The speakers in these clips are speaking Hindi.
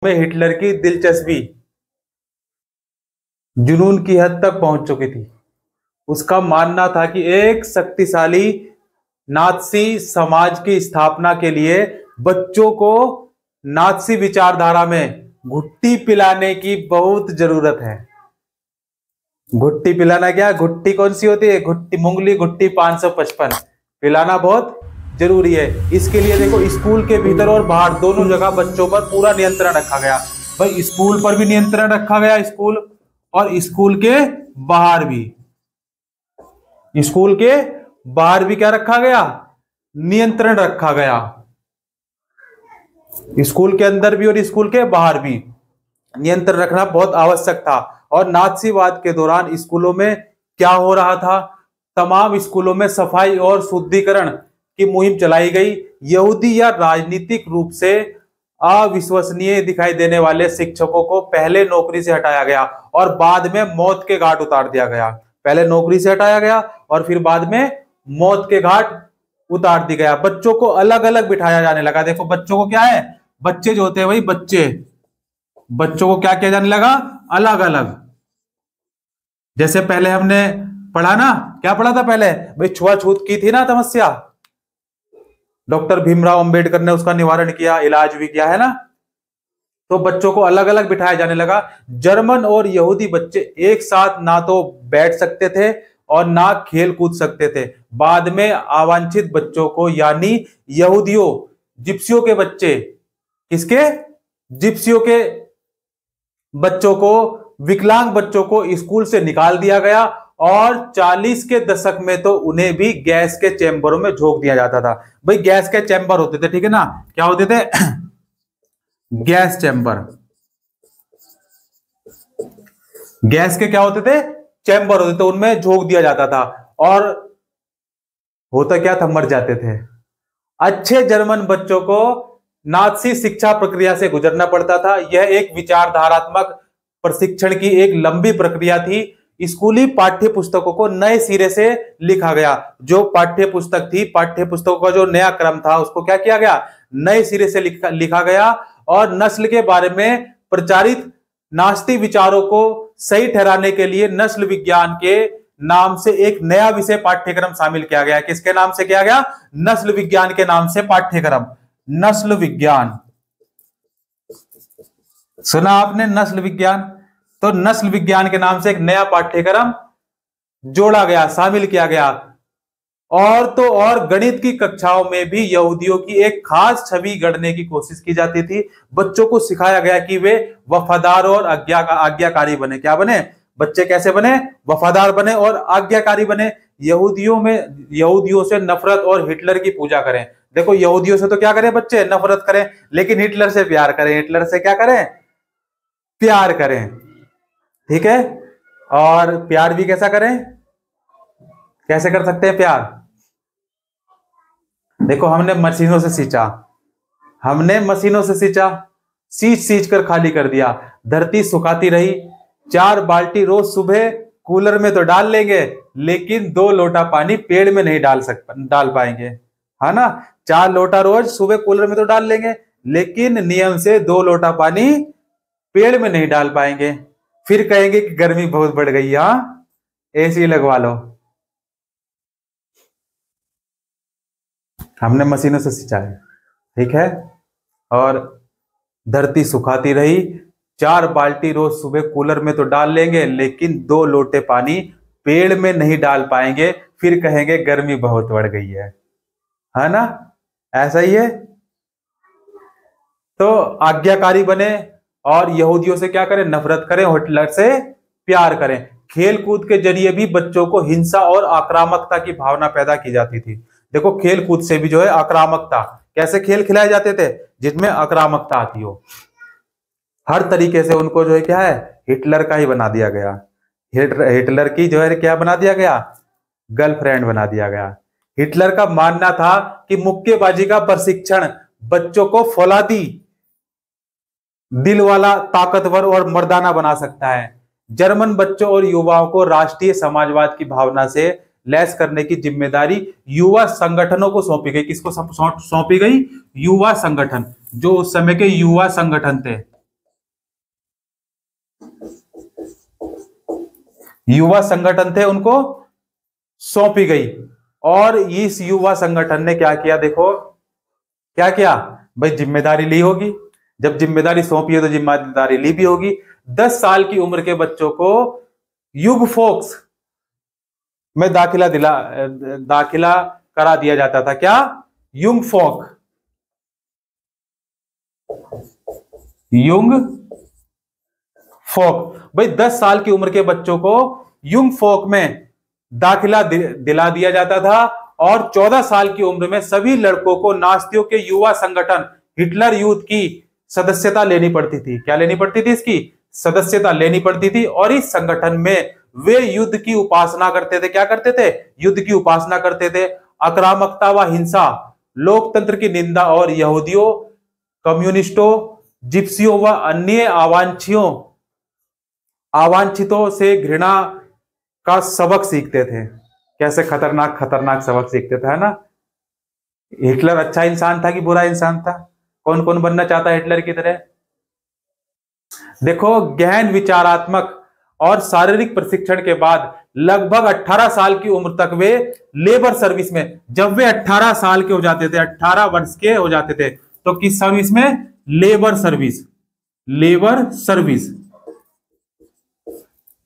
में हिटलर की दिलचस्पी जुनून की हद तक पहुंच चुकी थी। उसका मानना था कि एक शक्तिशाली नात्सी समाज की स्थापना के लिए बच्चों को नात्सी विचारधारा में घुट्टी पिलाने की बहुत जरूरत है। घुट्टी पिलाना क्या? घुट्टी कौन सी होती है? घुट्टी, मूंगली घुट्टी 555 पिलाना बहुत जरूरी है। इसके लिए देखो, स्कूल के भीतर और बाहर दोनों जगह बच्चों पर पूरा नियंत्रण रखा गया। भाई स्कूल पर भी नियंत्रण रखा गया, स्कूल और स्कूल के बाहर भी। स्कूल के बाहर भी क्या रखा गया? नियंत्रण रखा गया। स्कूल के अंदर भी और स्कूल के बाहर भी नियंत्रण रखना बहुत आवश्यक था। और नात्सीवाद के दौरान स्कूलों में क्या हो रहा था? तमाम स्कूलों में सफाई और शुद्धिकरण की मुहिम चलाई गई। यहूदी या राजनीतिक रूप से अविश्वसनीय दिखाई देने वाले शिक्षकों को पहले नौकरी से हटाया गया और बाद में मौत के घाट उतार दिया गया। पहले नौकरी से हटाया गया और फिर बाद में मौत के घाट उतार दिया गया। बच्चों को अलग अलग बिठाया जाने लगा। देखो बच्चों को क्या है, बच्चे जो होते हैं वही बच्चों को क्या किया जाने लगा? अलग अलग। जैसे पहले हमने पढ़ा ना, क्या पढ़ा था पहले? भाई छुआछूत की थी ना समस्या, डॉक्टर भीमराव अंबेडकर ने उसका निवारण किया, इलाज भी किया है ना। तो बच्चों को अलग अलग बिठाया जाने लगा। जर्मन और यहूदी बच्चे एक साथ ना तो बैठ सकते थे और ना खेल कूद सकते थे। बाद में अवांछित बच्चों को, यानी यहूदियों, जिप्सियों के बच्चे, किसके? जिप्सियों के बच्चों को, विकलांग बच्चों को स्कूल से निकाल दिया गया और 40 के दशक में तो उन्हें भी गैस के चैम्बरों में झोंक दिया जाता था। भाई गैस के चैम्बर होते थे, ठीक है ना? क्या होते थे? Gas chamber. गैस के क्या होते थे? चैम्बर होते थे, उनमें झोंक दिया जाता था और होता क्या था? मर जाते थे। अच्छे जर्मन बच्चों को नात्सी शिक्षा प्रक्रिया से गुजरना पड़ता था। यह एक विचारधारात्मक प्रशिक्षण की एक लंबी प्रक्रिया थी। स्कूली पाठ्य पुस्तकों को नए सिरे से लिखा गया। जो पाठ्य पुस्तक थी, पाठ्य पुस्तकों का जो नया क्रम था, उसको क्या किया गया? नए सिरे से लिखा गया। और नस्ल के बारे में प्रचारित नास्ती विचारों को सही ठहराने के लिए नस्ल विज्ञान के नाम से एक नया विषय पाठ्यक्रम शामिल किया गया। किसके नाम से किया गया? नस्ल विज्ञान के नाम से पाठ्यक्रम। नस्ल विज्ञान, सुना आपने? नस्ल विज्ञान। तो नस्ल विज्ञान के नाम से एक नया पाठ्यक्रम जोड़ा गया, शामिल किया गया। और तो और गणित की कक्षाओं में भी यहूदियों की एक खास छवि गढ़ने की कोशिश की जाती थी। बच्चों को सिखाया गया कि वे वफादार और आज्ञाकारी बने। क्या बने? बच्चे कैसे बने? वफादार बने और आज्ञाकारी बने। यहूदियों से नफरत और हिटलर की पूजा करें। देखो यहूदियों से तो क्या करें बच्चे? नफरत करें, लेकिन हिटलर से प्यार करें। हिटलर से क्या करें? प्यार करें, ठीक है। और प्यार भी कैसा करें? कैसे कर सकते हैं प्यार? देखो हमने मशीनों से सींचा, सींच सींच कर खाली कर दिया। धरती सुखाती रही। 4 बाल्टी रोज सुबह कूलर में तो डाल लेंगे, लेकिन 2 लोटा पानी पेड़ में नहीं डाल पाएंगे, है ना। 4 लोटा रोज सुबह कूलर में तो डाल लेंगे, लेकिन नियम से 2 लोटा पानी पेड़ में नहीं डाल पाएंगे। फिर कहेंगे कि गर्मी बहुत बढ़ गई, हाँ एसी लगवा लो। हमने मशीनों से सिंचा है, ठीक है। और धरती सुखाती रही। 4 बाल्टी रोज सुबह कूलर में तो डाल लेंगे, लेकिन 2 लोटे पानी पेड़ में नहीं डाल पाएंगे। फिर कहेंगे गर्मी बहुत बढ़ गई है ना। ऐसा ही है। तो आज्ञाकारी बने और यहूदियों से क्या करें? नफरत करें, हिटलर से प्यार करें। खेल कूद के जरिए भी बच्चों को हिंसा और आक्रामकता की भावना पैदा की जाती थी। देखो खेल कूद से भी जो है आक्रामकता, कैसे खेल खिलाए जाते थे? जिसमें आक्रामकता आती हो। हर तरीके से उनको जो है क्या है? हिटलर का ही बना दिया गया। हिटलर की जो है क्या बना दिया गया? गर्लफ्रेंड बना दिया गया। हिटलर का मानना था कि मुक्केबाजी का प्रशिक्षण बच्चों को फौलादी, दिल वाला, ताकतवर और मर्दाना बना सकता है। जर्मन बच्चों और युवाओं को राष्ट्रीय समाजवाद की भावना से लैस करने की जिम्मेदारी युवा संगठनों को सौंपी गई। किसको सौंपी गई? युवा संगठन। जो उस समय के युवा संगठन थे, युवा संगठन थे उनको सौंपी गई। और इस युवा संगठन ने क्या किया, देखो क्या किया भाई, जिम्मेदारी ली होगी, जब जिम्मेदारी सौंपी है तो जिम्मेदारी ली भी होगी। 10 साल की उम्र के बच्चों को युग फोक्स में दाखिला करा दिया जाता था। क्या? युंग फोक, युंग फोक। भाई 10 साल की उम्र के बच्चों को युंग फोक में दाखिला दिला दिया जाता था। और 14 साल की उम्र में सभी लड़कों को नास्तियों के युवा संगठन हिटलर यूथ की सदस्यता लेनी पड़ती थी। क्या लेनी पड़ती थी? इसकी सदस्यता लेनी पड़ती थी। और इस संगठन में वे युद्ध की उपासना करते थे। क्या करते थे? युद्ध की उपासना करते थे। आक्रामकता व हिंसा, लोकतंत्र की निंदा और यहूदियों, कम्युनिस्टों, जिप्सियों व अन्य अवांछितों से घृणा का सबक सीखते थे। कैसे खतरनाक खतरनाक सबक सीखते थे, है ना। हिटलर अच्छा इंसान था कि बुरा इंसान था? कौन कौन बनना चाहता है हिटलर की तरह? देखो, गहन विचारात्मक और शारीरिक प्रशिक्षण के बाद लगभग 18 साल की उम्र तक वे लेबर सर्विस में, जब वे 18 साल के हो जाते थे, 18 वर्ष के हो जाते थे, तो किस सर्विस में? Labour service. लेबर सर्विस,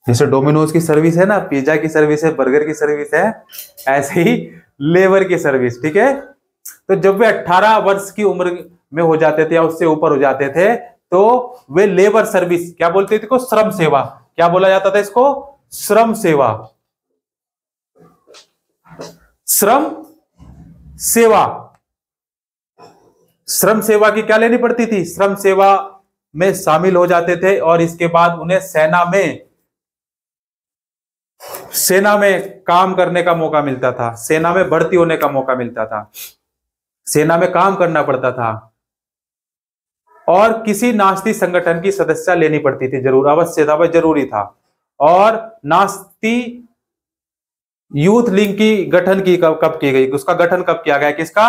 जैसे डोमिनोज की सर्विस है ना, पिज्जा की सर्विस है, बर्गर की सर्विस है, ऐसे ही लेबर की सर्विस। ठीक है। तो जब वे 18 वर्ष की उम्र में हो जाते थे या उससे ऊपर हो जाते थे, तो वे लेबर सर्विस, क्या बोलते थे इसको? श्रम सेवा। क्या बोला जाता था इसको? श्रम सेवा। श्रम सेवा। श्रम सेवा की क्या लेनी पड़ती थी? श्रम सेवा में शामिल हो जाते थे। और इसके बाद उन्हें सेना में काम करने का मौका मिलता था, सेना में भर्ती होने का मौका मिलता था, सेना में काम करना पड़ता था। और किसी नास्ती संगठन की सदस्यता लेनी पड़ती थी, जरूर, अवश्य था, वह जरूरी था। और नास्ती यूथ लीग की गठन की कब की गई? उसका गठन कब किया गया? किसका?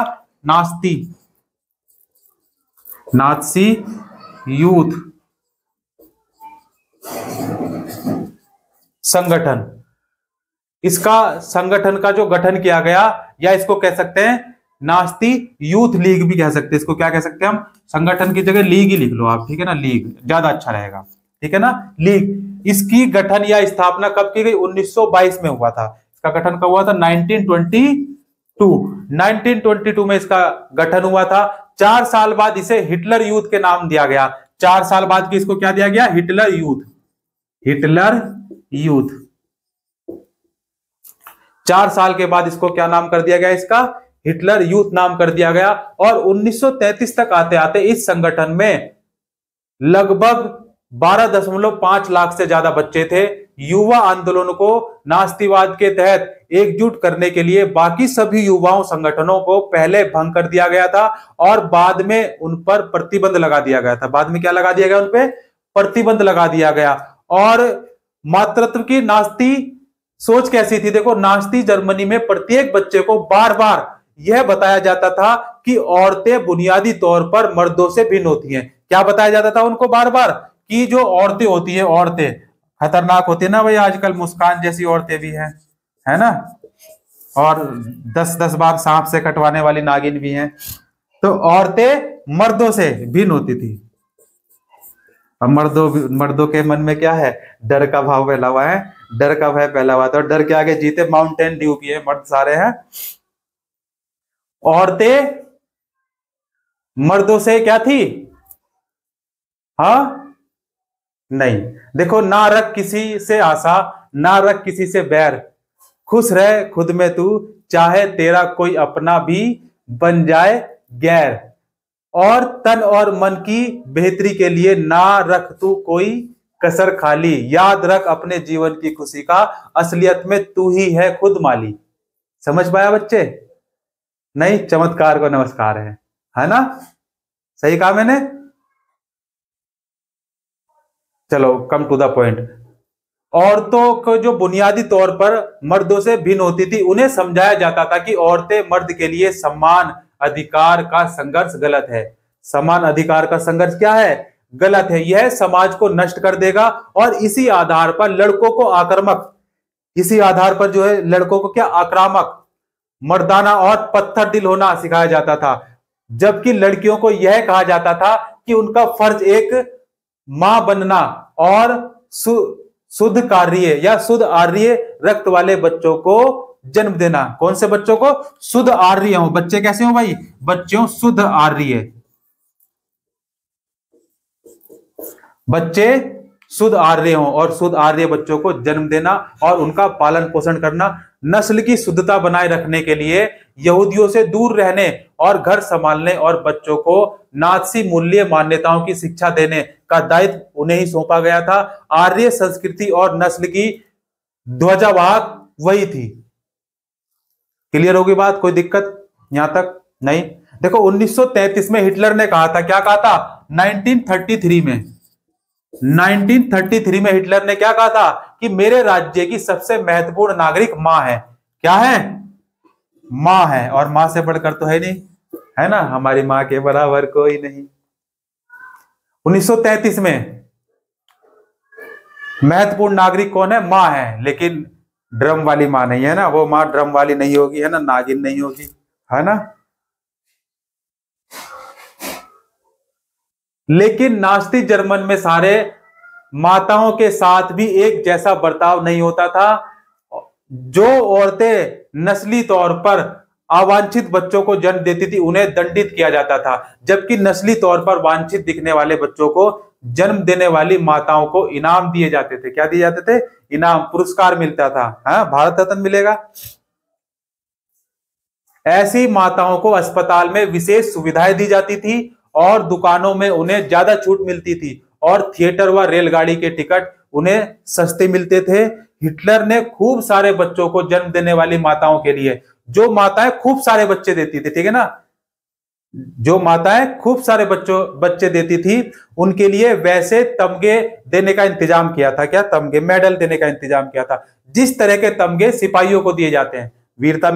नात्सी यूथ संगठन। इसका संगठन का जो गठन किया गया, या इसको कह सकते हैं नास्ती यूथ लीग भी कह सकते हैं। इसको क्या कह सकते हैं हम? संगठन की जगह लीग ही लिख लो आप, ठीक है ना, लीग ज्यादा अच्छा रहेगा, ठीक है ना, लीग। इसकी गठन या स्थापना कब की गई? 1922 में हुआ था। इसका गठन कब हुआ था? 1922 में इसका गठन हुआ था। 4 साल बाद इसे हिटलर यूथ के नाम दिया गया। 4 साल बाद की इसको क्या दिया गया? Hitler youth. Hitler youth. 4 साल के बाद इसको क्या नाम कर दिया गया? इसका हिटलर यूथ नाम कर दिया गया। और 1933 तक आते आते इस संगठन में लगभग 12.5 लाख से ज्यादा बच्चे थे। युवा आंदोलन को नास्तिवाद के तहत एकजुट करने के लिए बाकी सभी युवाओं संगठनों को पहले भंग कर दिया गया था और बाद में उन पर प्रतिबंध लगा दिया गया था। बाद में क्या लगा दिया गया? उन पर प्रतिबंध लगा दिया गया। और मातृत्व की नास्ती सोच कैसी थी? देखो, नास्ती जर्मनी में प्रत्येक बच्चे को बार बार यह बताया जाता था कि औरतें बुनियादी तौर पर मर्दों से भिन्न होती हैं। क्या बताया जाता था उनको बार बार? कि जो औरतें होती हैं, औरतें खतरनाक होती है ना भाई। आजकल मुस्कान जैसी औरतें भी हैं, है ना, और 10-10 बार सांप से कटवाने वाली नागिन भी हैं। तो औरतें मर्दों से भिन्न होती थी। अब मर्दों के मन में क्या है? डर का भाव फैला हुआ है, डर का भय फैला हुआ था। और डर के आगे जीते माउंटेन ड्यू किए मर्द सारे हैं। औरतें मर्दों से क्या थी? हाँ, नहीं। देखो, ना रख किसी से आशा, ना रख किसी से बैर, खुश रह खुद में तू, चाहे तेरा कोई अपना भी बन जाए गैर। और तन और मन की बेहतरी के लिए ना रख तू कोई कसर खाली, याद रख अपने जीवन की खुशी का, असलियत में तू ही है खुद माली। समझ पाया बच्चे? नहीं, चमत्कार को नमस्कार है ना? सही कहा मैंने? चलो, कम टू द पॉइंट। औरतों को जो बुनियादी तौर पर मर्दों से भिन्न होती थी, उन्हें समझाया जाता था कि औरतें मर्द के लिए समान अधिकार का संघर्ष गलत है। समान अधिकार का संघर्ष क्या है? गलत है। यह समाज को नष्ट कर देगा और इसी आधार पर लड़कों को आक्रामक इसी आधार पर जो है लड़कों को क्या आक्रामक, मर्दाना और पत्थर दिल होना सिखाया जाता था, जबकि लड़कियों को यह कहा जाता था कि उनका फर्ज एक मां बनना और शुद्ध कार्य या शुद्ध आर्य रक्त वाले बच्चों को जन्म देना। कौन से बच्चों को? शुद्ध आर्य हो। बच्चे कैसे हो भाई? बच्चों शुद्ध आर्य, बच्चे शुद्ध आर्य हो और शुद्ध आर्य बच्चों को जन्म देना और उनका पालन पोषण करना। नस्ल की शुद्धता बनाए रखने के लिए यहूदियों से दूर रहने और घर संभालने और बच्चों को नात्सी मूल्य मान्यताओं की शिक्षा देने का दायित्व उन्हें ही सौंपा गया था। आर्य संस्कृति और नस्ल की ध्वजावाहक वही थी। क्लियर होगी बात? कोई दिक्कत यहां तक? नहीं। देखो 1933 में हिटलर ने कहा था, क्या कहा था? 1933 में हिटलर ने क्या कहा था कि मेरे राज्य की सबसे महत्वपूर्ण नागरिक मां है। क्या है? मां है, और मां से बढ़कर तो है नहीं, है ना, हमारी मां के बराबर कोई नहीं। 1933 में महत्वपूर्ण नागरिक कौन है? मां है, लेकिन ड्रम वाली मां नहीं है ना, वो मां ड्रम वाली नहीं होगी, है ना, नागिन नहीं होगी, है ना। लेकिन नास्ती जर्मन में सारे माताओं के साथ भी एक जैसा बर्ताव नहीं होता था। जो औरतें नस्ली तौर पर अवांछित बच्चों को जन्म देती थी उन्हें दंडित किया जाता था, जबकि नस्ली तौर पर वांछित दिखने वाले बच्चों को जन्म देने वाली माताओं को इनाम दिए जाते थे। क्या दिए जाते थे? इनाम, पुरस्कार मिलता था। हाँ, भारत रत्न मिलेगा। ऐसी माताओं को अस्पताल में विशेष सुविधाएं दी जाती थी और दुकानों में उन्हें ज्यादा छूट मिलती थी और थिएटर व रेलगाड़ी के टिकट उन्हें सस्ते मिलते थे। हिटलर ने खूब सारे बच्चों को जन्म देने वाली माताओं के लिए, जो माताएं खूब सारे बच्चे देती थी, ठीक है ना, जो माताएं खूब सारे बच्चे देती थी, उनके लिए वैसे तमगे देने का इंतजाम किया था। क्या? तमगे, मेडल देने का इंतजाम किया था, जिस तरह के तमगे सिपाहियों को दिए जाते हैं। वीरता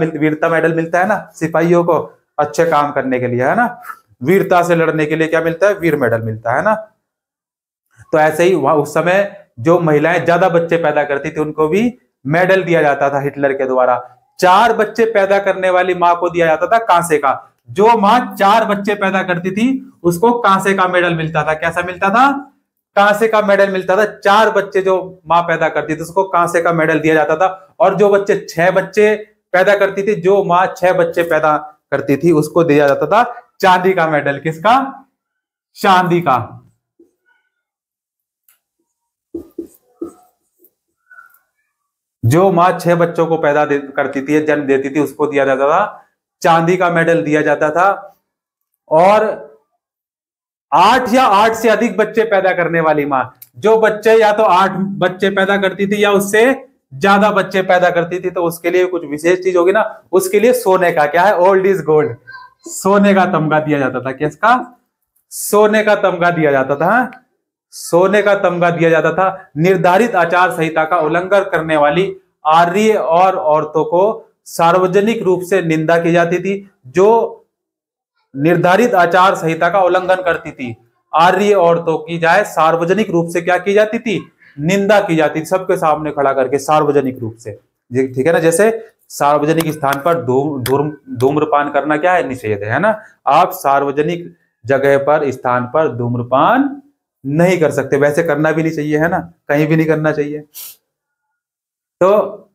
मेडल मिलता है ना सिपाहियों को, अच्छे काम करने के लिए, है ना। वीरता से लड़ने के लिए क्या मिलता है? वीर मेडल मिलता है ना। तो ऐसे ही वहां उस समय जो महिलाएं ज्यादा बच्चे पैदा करती थी उनको भी मेडल दिया जाता था हिटलर के द्वारा। 4 बच्चे पैदा करने वाली मां को दिया जाता था कांसे का। जो मां 4 बच्चे पैदा करती थी उसको कांसे का मेडल मिलता था। कैसा मिलता था? कांसे का मेडल मिलता था। 4 बच्चे जो मां पैदा करती थी उसको कांसे का मेडल दिया जाता था। और जो बच्चे 6 बच्चे पैदा करती थी, जो मां 6 बच्चे पैदा करती थी उसको दिया जाता था चांदी का मेडल। किसका? चांदी का। जो मां 6 बच्चों को पैदा करती थी, जन्म देती थी, उसको दिया जाता था चांदी का मेडल दिया जाता था। और 8 या 8 से अधिक बच्चे पैदा करने वाली मां, जो बच्चे या तो 8 बच्चे पैदा करती थी या उससे ज्यादा बच्चे पैदा करती थी, तो उसके लिए कुछ विशेष चीज होगी ना, उसके लिए सोने का, क्या है, ओल्ड इज गोल्ड, सोने का तमगा दिया जाता था। किसका? सोने का तमगा दिया जाता था। सोने का तमगा दिया जाता था। निर्धारित आचार संहिता का उल्लंघन करने वाली आर्य और औरतों को सार्वजनिक रूप से निंदा की जाती थी। जो निर्धारित आचार संहिता का उल्लंघन करती थी, आर्य औरतों की जाए सार्वजनिक रूप से क्या की जाती थी? निंदा की जाती थी, सबके सामने खड़ा करके सार्वजनिक रूप से, ठीक है ना। जैसे सार्वजनिक स्थान पर धूम्रपान करना क्या है? निषेध है ना। आप सार्वजनिक जगह पर, स्थान पर धूम्रपान नहीं कर सकते। वैसे करना भी नहीं चाहिए, है ना, कहीं भी नहीं करना चाहिए। तो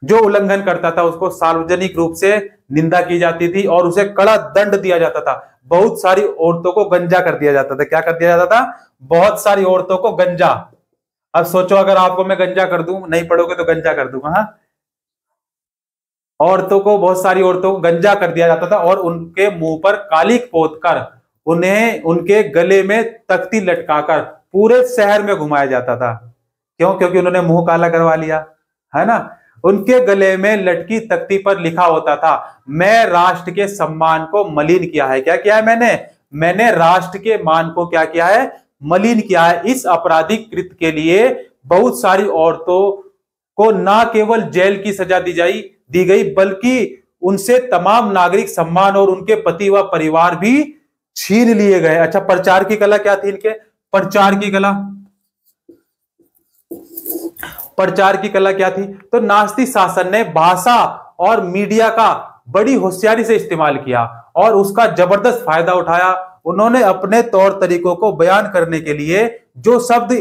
जो उल्लंघन करता था उसको सार्वजनिक रूप से निंदा की जाती थी और उसे कड़ा दंड दिया जाता था। बहुत सारी औरतों को गंजा कर दिया जाता था। क्या कर दिया जाता था? बहुत सारी औरतों को गंजा। अब सोचो अगर आपको मैं गंजा कर दूं, नहीं पढ़ोगे तो गंजा कर दूंगा। हाँ, औरतों को, बहुत सारी औरतों को गंजा कर दिया जाता था और उनके मुंह पर कालिक पोतकर उन्हें उनके गले में तख्ती लटकाकर पूरे शहर में घुमाया जाता था। क्यों? क्योंकि उन्होंने मुंह काला करवा लिया, है ना। उनके गले में लटकी तख्ती पर लिखा होता था, मैं राष्ट्र के सम्मान को मलिन किया है। क्या किया है मैंने राष्ट्र के मान को क्या किया है? मलिन किया है। इस आपराधिक कृत्य के लिए बहुत सारी औरतों को न केवल जेल की सजा दी गई बल्कि उनसे तमाम नागरिक सम्मान और उनके पति व परिवार भी छीन लिए गए। अच्छा, प्रचार की कला क्या थी इनके? प्रचार की कला। प्रचार की कला क्या थी? तो नास्तिक शासन ने भाषा और मीडिया का बड़ी होशियारी से इस्तेमाल किया और उसका जबरदस्त फायदा उठाया। उन्होंने अपने तौर तरीकों को बयान करने के लिए जो शब्द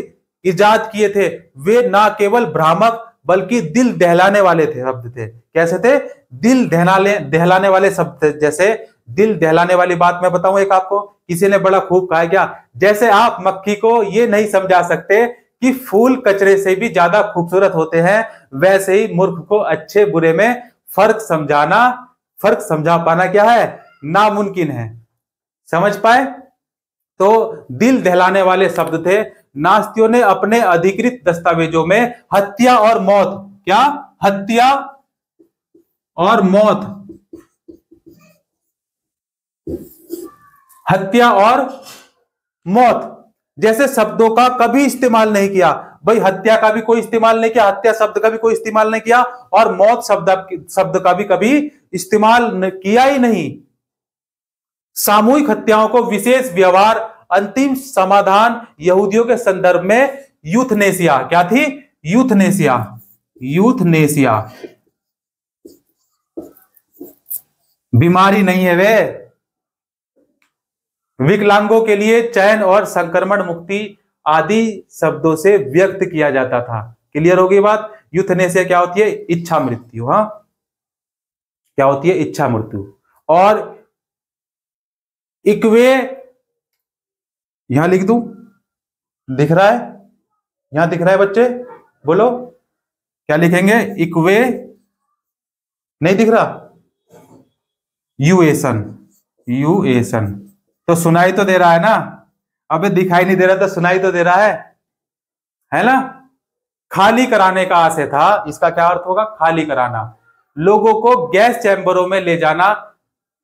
इजाद किए थे वे ना केवल भ्रामक बल्कि दिल दहलाने वाले थे शब्द थे। कैसे थे? दिल दहलाने वाले शब्द थे। जैसे दिल दहलाने वाली बात मैं बताऊं एक आपको, किसी ने बड़ा खूब कहा क्या, जैसे आप मक्खी को ये नहीं समझा सकते कि फूल कचरे से भी ज्यादा खूबसूरत होते हैं, वैसे ही मूर्ख को अच्छे बुरे में फर्क समझा पाना क्या है? नामुमकिन है। समझ पाए? तो दिल दहलाने वाले शब्द थे। नास्तियों ने अपने अधिकृत दस्तावेजों में हत्या और मौत, क्या? हत्या और मौत, हत्या और मौत जैसे शब्दों का कभी इस्तेमाल नहीं किया। भाई हत्या का भी कोई इस्तेमाल नहीं किया, हत्या शब्द का भी कोई इस्तेमाल नहीं किया, और मौत शब्द का भी कभी इस्तेमाल किया ही नहीं। सामूहिक हत्याओं को विशेष व्यवहार, अंतिम समाधान यहूदियों के संदर्भ में यूथनेसिया, क्या थी? यूथनेसिया। यूथनेसिया बीमारी नहीं है वे। विकलांगों के लिए चयन और संक्रमण मुक्ति आदि शब्दों से व्यक्त किया जाता था। क्लियर होगी बात? यूथनेसिया क्या होती है? इच्छा मृत्यु। हाँ, क्या होती है? इच्छा मृत्यु। और इक्वे, यहां लिख दूं, दिख रहा है? यहां दिख रहा है बच्चे? बोलो क्या लिखेंगे? इक्वे, नहीं दिख रहा? यूएसन, यूएसन तो सुनाई तो दे रहा है ना? अबे दिखाई नहीं दे रहा तो सुनाई तो दे रहा है ना? खाली कराने का आशय था। इसका क्या अर्थ होगा? खाली कराना, लोगों को गैस चैम्बरों में ले जाना।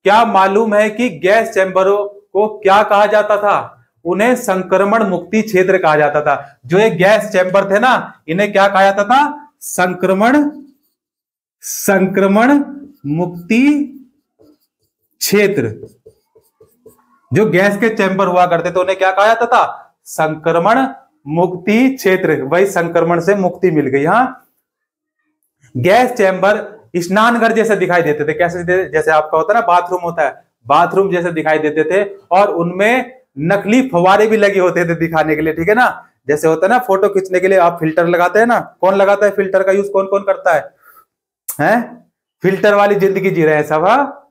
क्या मालूम है कि गैस चैम्बरों को क्या कहा जाता था? उन्हें संक्रमण मुक्ति क्षेत्र कहा जाता था। जो ये गैस चैम्बर थे ना, इन्हें क्या कहा जाता था? संक्रमण मुक्ति क्षेत्र। जो गैस के चैम्बर हुआ करते थे उन्हें क्या कहा जाता था? संक्रमण मुक्ति क्षेत्र। वही संक्रमण से मुक्ति मिल गई। हाँ, गैस चैम्बर स्नानघर जैसे दिखाई देते थे। कैसे? जैसे आपका होता है ना बाथरूम होता है, बाथरूम जैसे दिखाई देते थे, और उनमें नकली फव्वारे भी लगे होते थे दिखाने के लिए। ठीक है ना? जैसे होता है ना फोटो खींचने के लिए आप फिल्टर लगाते हैं ना, कौन लगाता है फिल्टर का यूज? कौन कौन करता है? फिल्टर वाली जिंदगी जी रहे हैं सब। हाँ,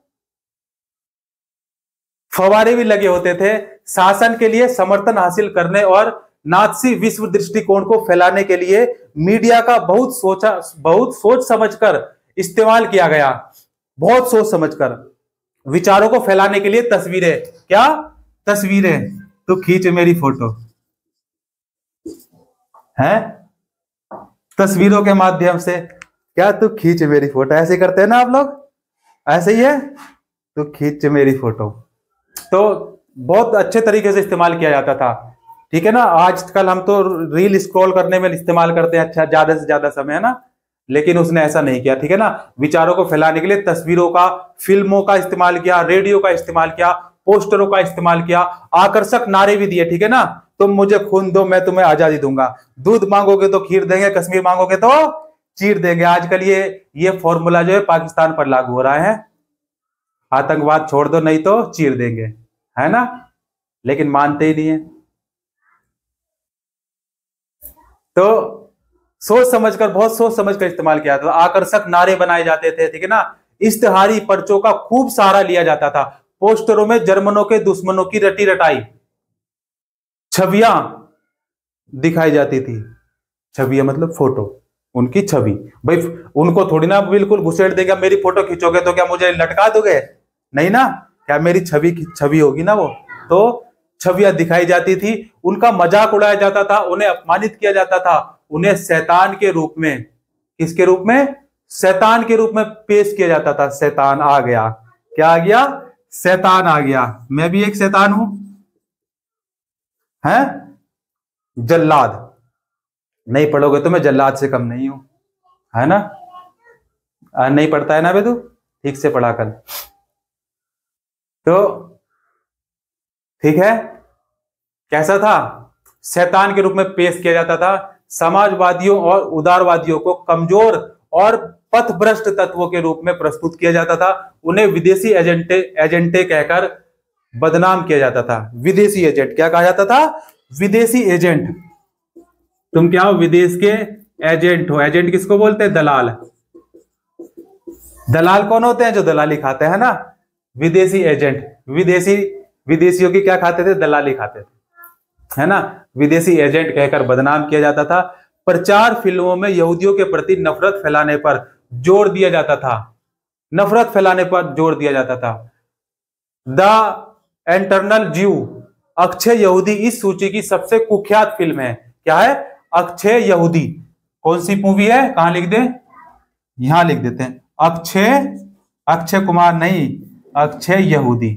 फव्वारे भी लगे होते थे। शासन के लिए समर्थन हासिल करने और नात्सी विश्व दृष्टिकोण को फैलाने के लिए मीडिया का बहुत सोच समझकर इस्तेमाल किया गया। बहुत सोच समझकर विचारों को फैलाने के लिए तस्वीरें, क्या? तस्वीरें। तो खींच मेरी फोटो है, तस्वीरों के माध्यम से, क्या? तू खींच मेरी फोटो। ऐसे करते हैं ना आप लोग? ऐसे ही है, तो खींच मेरी फोटो। तो बहुत अच्छे तरीके से इस्तेमाल किया जाता था। ठीक है ना? आजकल हम तो रील स्क्रॉल करने में इस्तेमाल करते हैं, अच्छा ज्यादा से ज्यादा समय, है ना? लेकिन उसने ऐसा नहीं किया। ठीक है ना? विचारों को फैलाने के लिए तस्वीरों का, फिल्मों का इस्तेमाल किया, रेडियो का इस्तेमाल किया, पोस्टरों का इस्तेमाल किया, आकर्षक नारे भी दिए। ठीक है ना? तुम मुझे खून दो, मैं तुम्हें आजादी दूंगा, दूध मांगोगे तो खीर देंगे, कश्मीर मांगोगे तो चीर देंगे। आजकल ये फॉर्मूला जो है पाकिस्तान पर लागू हो रहा है। आतंकवाद छोड़ दो नहीं तो चीर देंगे, है ना? लेकिन मानते ही नहीं है। तो बहुत सोच समझकर इस्तेमाल किया था। आकर्षक नारे बनाए जाते थे। ठीक है ना? इश्तिहारी पर्चों का खूब सहारा लिया जाता था। पोस्टरों में जर्मनों के दुश्मनों की रटी रटाई छवियां दिखाई जाती थी। छवियां मतलब फोटो, उनकी छवि। भाई उनको थोड़ी ना बिल्कुल घुसेड़ देगा, मेरी फोटो खींचोगे तो क्या मुझे लटका दोगे? नहीं ना, क्या मेरी छवि होगी ना वो। तो छवियां दिखाई जाती थी, उनका मजाक उड़ाया जाता था, उन्हें अपमानित किया जाता था, उन्हें शैतान के रूप में, किसके रूप में? शैतान के रूप में पेश किया जाता था। शैतान आ गया, क्या आ गया? शैतान आ गया। मैं भी एक शैतान हूं, है? जल्लाद। नहीं पढ़ोगे तो मैं जल्लाद से कम नहीं हूं, है ना? नहीं पढ़ता है ना बे तू? ठीक से पढ़ा कर। तो ठीक है, कैसा था? शैतान के रूप में पेश किया जाता था। समाजवादियों और उदारवादियों को कमजोर और पथभ्रष्ट तत्वों के रूप में प्रस्तुत किया जाता था। उन्हें विदेशी एजेंटे कहकर बदनाम किया जाता था। विदेशी एजेंट क्या कहा जाता था? विदेशी एजेंट। तुम क्या हो? विदेश के एजेंट हो। एजेंट किसको बोलते हैं? दलाल। दलाल कौन होते हैं? जो दलाली खाते हैं ना, विदेशी एजेंट। विदेशियों की क्या खाते थे? दलाली खाते थे, है ना। विदेशी एजेंट कहकर बदनाम किया जाता था। प्रचार फिल्मों में यहूदियों के प्रति नफरत फैलाने पर जोर दिया जाता था। नफरत फैलाने पर जोर दिया जाता था। द एटर्नल ज्यू, अक्षय यहूदी इस सूची की सबसे कुख्यात फिल्म है। क्या है? अक्षय यहूदी। कौन सी मूवी है? कहां लिख दे? यहां लिख देते हैं। अक्षय कुमार नहीं, अक्षय यहूदी।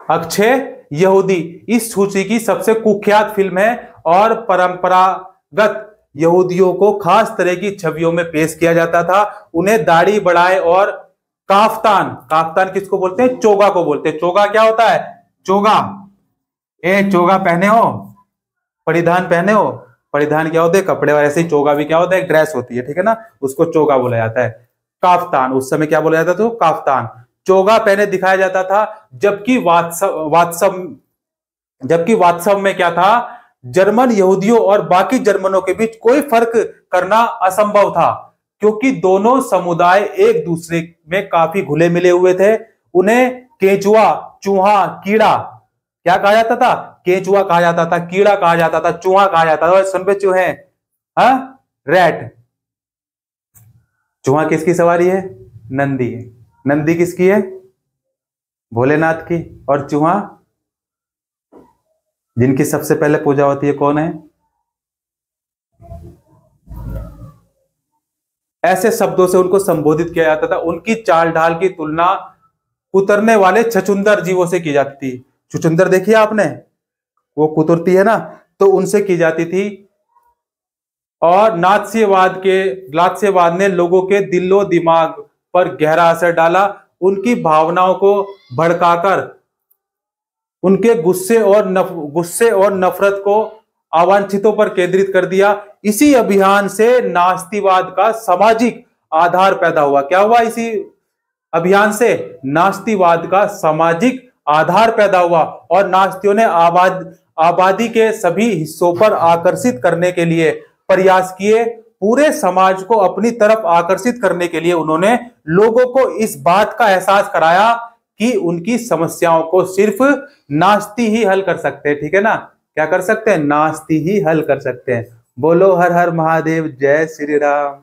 अक्षय यहूदी इस सूची की सबसे कुख्यात फिल्म है और परंपरागत यहूदियों को खास तरह की छवियों में पेश किया जाता था। उन्हें दाढ़ी बढ़ाए और काफ्तान किसको बोलते हैं? चोगा को बोलते हैं। चोगा क्या होता है? चोगा। चोगा पहने हो, परिधान पहने हो। परिधान क्या होते हैं? कपड़े। और ऐसे ही चोगा भी क्या होता है? एक ड्रेस होती है, ठीक है ना। उसको चोगा बोला जाता है। काफ्तान, उस समय क्या बोला जाता था? तो काफ्तान, चोगा पहने दिखाया जाता था। जबकि वास्तव में क्या था? जर्मन यहूदियों और बाकी जर्मनों के बीच कोई फर्क करना असंभव था, क्योंकि दोनों समुदाय एक दूसरे में काफी घुले मिले हुए थे। उन्हें केंचुआ, चूहा, कीड़ा क्या कहा जाता था? केंचुआ कहा जाता था, कीड़ा कहा जाता था, चूहा कहा जाता था। सुन पे चूहे, हाँ, रैट। चूहा किसकी सवारी है? नंदी है। नंदी किसकी है? भोलेनाथ की। और चूहा जिनकी सबसे पहले पूजा होती है, कौन है? ऐसे शब्दों से उनको संबोधित किया जाता था। उनकी चाल ढाल की तुलना कुतरने वाले छछूंदर जीवों से की जाती थी। छछूंदर देखिए आपने, वो कुतरती है ना, तो उनसे की जाती थी। और नात्सीवाद ने लोगों के दिलो दिमाग पर गहरा असर डाला। उनकी भावनाओं को भड़काकर उनके गुस्से और नफरत को अवांछितों पर केंद्रित कर दिया। इसी अभियान से नास्तिवाद का सामाजिक आधार पैदा हुआ। क्या हुआ? इसी अभियान से नास्तिवाद का सामाजिक आधार पैदा हुआ और नास्तियों ने आबादी के सभी हिस्सों पर आकर्षित करने के लिए प्रयास किए। पूरे समाज को अपनी तरफ आकर्षित करने के लिए उन्होंने लोगों को इस बात का एहसास कराया कि उनकी समस्याओं को सिर्फ नास्ती ही हल कर सकते हैं। ठीक है ना? क्या कर सकते हैं? नास्ती ही हल कर सकते हैं। बोलो हर हर महादेव, जय श्री राम।